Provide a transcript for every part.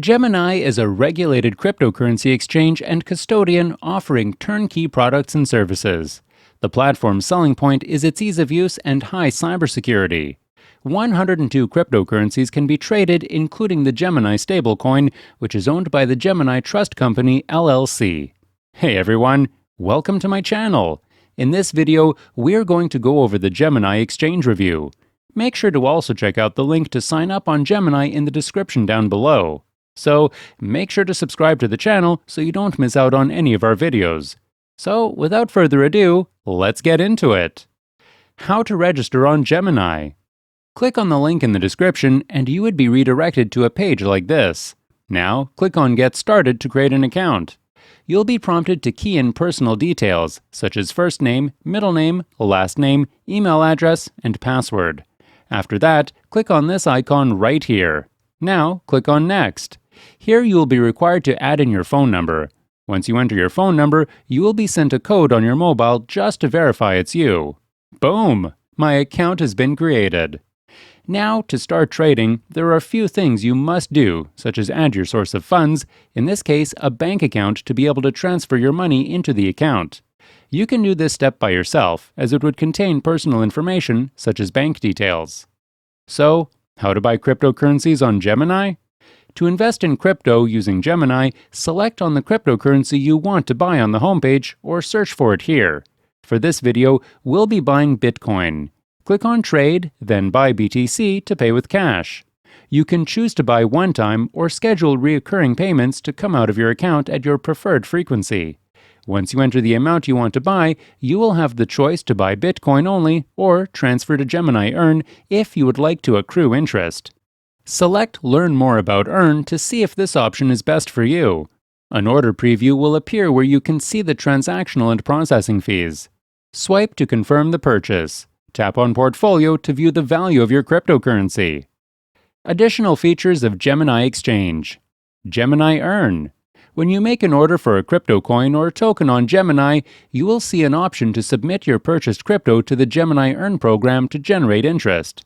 Gemini is a regulated cryptocurrency exchange and custodian offering turnkey products and services. The platform's selling point is its ease of use and high cybersecurity. 102 cryptocurrencies can be traded, including the Gemini Stablecoin, which is owned by the Gemini Trust Company LLC. Hey everyone, welcome to my channel. In this video, we're going to go over the Gemini Exchange Review. Make sure to also check out the link to sign up on Gemini in the description down below. So, make sure to subscribe to the channel so you don't miss out on any of our videos. So, without further ado, let's get into it. How to register on Gemini. Click on the link in the description and you would be redirected to a page like this. Now, click on Get Started to create an account. You'll be prompted to key in personal details, such as first name, middle name, last name, email address, and password. After that, click on this icon right here. Now, click on Next. Here you will be required to add in your phone number. Once you enter your phone number, you will be sent a code on your mobile just to verify it's you. Boom! My account has been created. Now, to start trading, there are a few things you must do, such as add your source of funds, in this case a bank account, to be able to transfer your money into the account. You can do this step by yourself, as it would contain personal information, such as bank details. So, how to buy cryptocurrencies on Gemini? To invest in crypto using Gemini, select on the cryptocurrency you want to buy on the homepage or search for it here. For this video, we'll be buying Bitcoin. Click on Trade, then Buy BTC to pay with cash. You can choose to buy one time or schedule recurring payments to come out of your account at your preferred frequency. Once you enter the amount you want to buy, you will have the choice to buy Bitcoin only or transfer to Gemini Earn if you would like to accrue interest. Select Learn More about Earn to see if this option is best for you. An order preview will appear where you can see the transactional and processing fees. Swipe to confirm the purchase. Tap on Portfolio to view the value of your cryptocurrency. Additional features of Gemini Exchange. Gemini Earn. When you make an order for a crypto coin or token on Gemini, you will see an option to submit your purchased crypto to the Gemini Earn program to generate interest.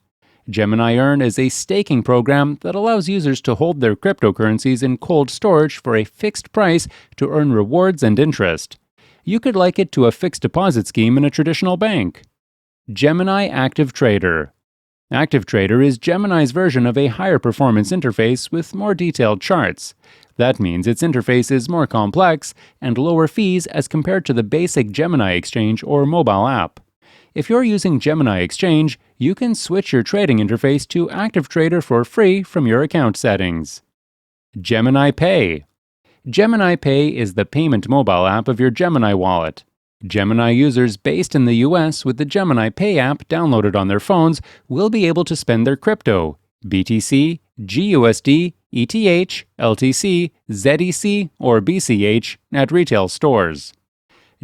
Gemini Earn is a staking program that allows users to hold their cryptocurrencies in cold storage for a fixed price to earn rewards and interest. You could like it to a fixed deposit scheme in a traditional bank. Gemini Active Trader. Active Trader is Gemini's version of a higher performance interface with more detailed charts. That means its interface is more complex and lower fees as compared to the basic Gemini Exchange or mobile app. If you're using Gemini Exchange, you can switch your trading interface to Active Trader for free from your account settings. Gemini Pay. Gemini Pay is the payment mobile app of your Gemini wallet. Gemini users based in the US with the Gemini Pay app downloaded on their phones will be able to spend their crypto, BTC, GUSD, ETH, LTC, ZEC, or BCH at retail stores.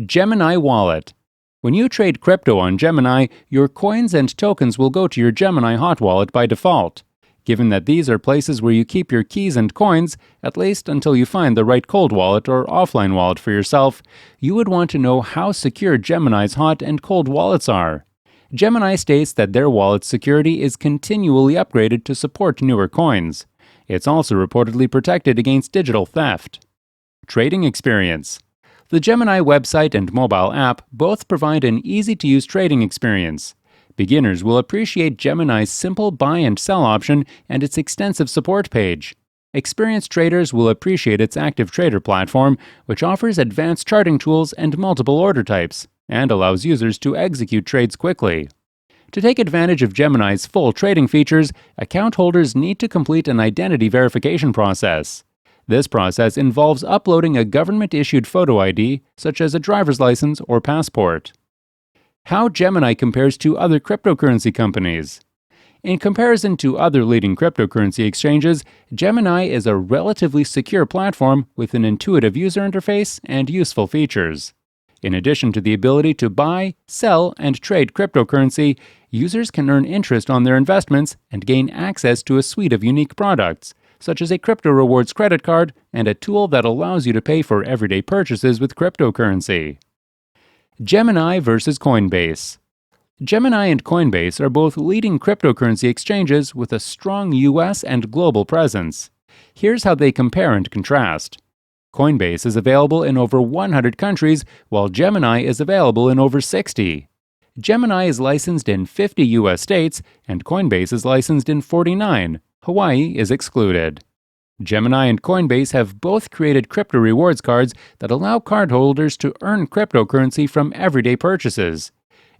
Gemini Wallet. When you trade crypto on Gemini, your coins and tokens will go to your Gemini hot wallet by default. Given that these are places where you keep your keys and coins, at least until you find the right cold wallet or offline wallet for yourself, you would want to know how secure Gemini's hot and cold wallets are. Gemini states that their wallet's security is continually upgraded to support newer coins. It's also reportedly protected against digital theft. Trading experience. The Gemini website and mobile app both provide an easy-to-use trading experience. Beginners will appreciate Gemini's simple buy and sell option and its extensive support page. Experienced traders will appreciate its Active Trader platform, which offers advanced charting tools and multiple order types, and allows users to execute trades quickly. To take advantage of Gemini's full trading features, account holders need to complete an identity verification process. This process involves uploading a government-issued photo ID, such as a driver's license or passport. How Gemini compares to other cryptocurrency companies. In comparison to other leading cryptocurrency exchanges, Gemini is a relatively secure platform with an intuitive user interface and useful features. In addition to the ability to buy, sell, and trade cryptocurrency, users can earn interest on their investments and gain access to a suite of unique products, such as a crypto rewards credit card and a tool that allows you to pay for everyday purchases with cryptocurrency. Gemini versus Coinbase. Gemini and Coinbase are both leading cryptocurrency exchanges with a strong US and global presence. Here's how they compare and contrast. Coinbase is available in over 100 countries, while Gemini is available in over 60. Gemini is licensed in 50 US states, and Coinbase is licensed in 49. Hawaii is excluded. Gemini and Coinbase have both created crypto rewards cards that allow cardholders to earn cryptocurrency from everyday purchases.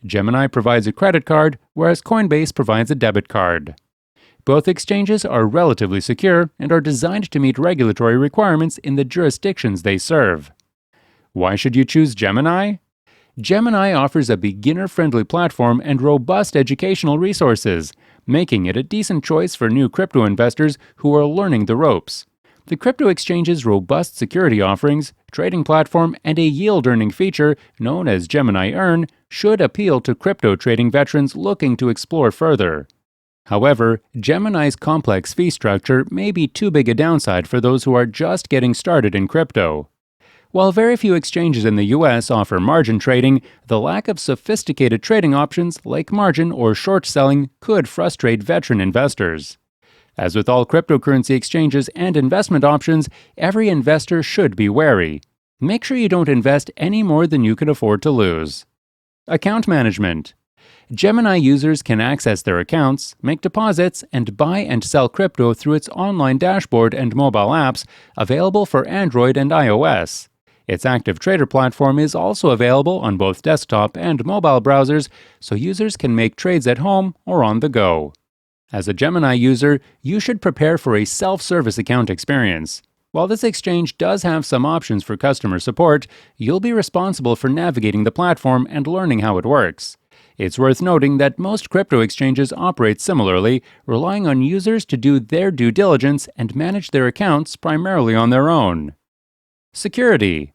Gemini provides a credit card, whereas Coinbase provides a debit card. Both exchanges are relatively secure and are designed to meet regulatory requirements in the jurisdictions they serve. Why should you choose Gemini? Gemini offers a beginner-friendly platform and robust educational resources, making it a decent choice for new crypto investors who are learning the ropes. The crypto exchange's robust security offerings, trading platform, and a yield-earning feature known as Gemini Earn should appeal to crypto trading veterans looking to explore further. However, Gemini's complex fee structure may be too big a downside for those who are just getting started in crypto. While very few exchanges in the US offer margin trading, the lack of sophisticated trading options like margin or short selling could frustrate veteran investors. As with all cryptocurrency exchanges and investment options, every investor should be wary. Make sure you don't invest any more than you can afford to lose. Account management. Gemini users can access their accounts, make deposits, and buy and sell crypto through its online dashboard and mobile apps available for Android and iOS. Its active trader platform is also available on both desktop and mobile browsers, so users can make trades at home or on the go. As a Gemini user, you should prepare for a self-service account experience. While this exchange does have some options for customer support, you'll be responsible for navigating the platform and learning how it works. It's worth noting that most crypto exchanges operate similarly, relying on users to do their due diligence and manage their accounts primarily on their own. Security.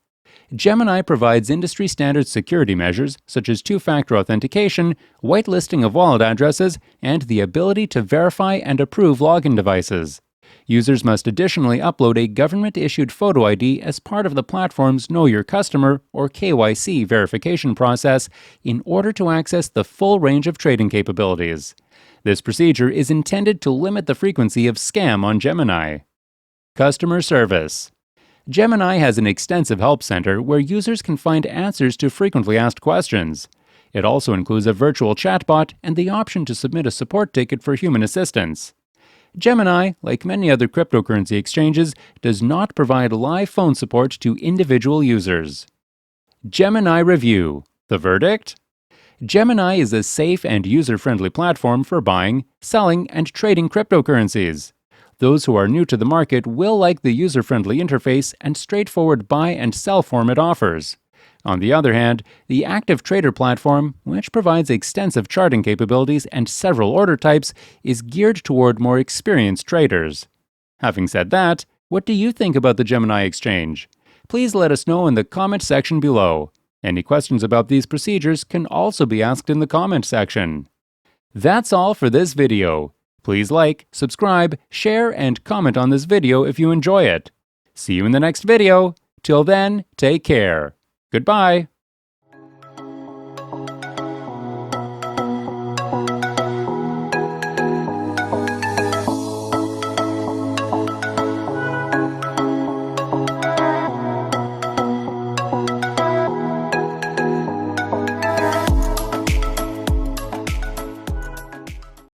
Gemini provides industry-standard security measures such as two-factor authentication, whitelisting of wallet addresses, and the ability to verify and approve login devices. Users must additionally upload a government-issued photo ID as part of the platform's Know Your Customer or KYC verification process in order to access the full range of trading capabilities. This procedure is intended to limit the frequency of scam on Gemini. Customer service. Gemini has an extensive help center where users can find answers to frequently asked questions. It also includes a virtual chatbot and the option to submit a support ticket for human assistance. Gemini, like many other cryptocurrency exchanges, does not provide live phone support to individual users. Gemini Review. The verdict? Gemini is a safe and user-friendly platform for buying, selling, and trading cryptocurrencies. Those who are new to the market will like the user-friendly interface and straightforward buy and sell form it offers. On the other hand, the active trader platform, which provides extensive charting capabilities and several order types, is geared toward more experienced traders. Having said that, what do you think about the Gemini exchange? Please let us know in the comment section below. Any questions about these procedures can also be asked in the comment section. That's all for this video. Please like, subscribe, share, and comment on this video if you enjoy it. See you in the next video. Till then, take care. Goodbye.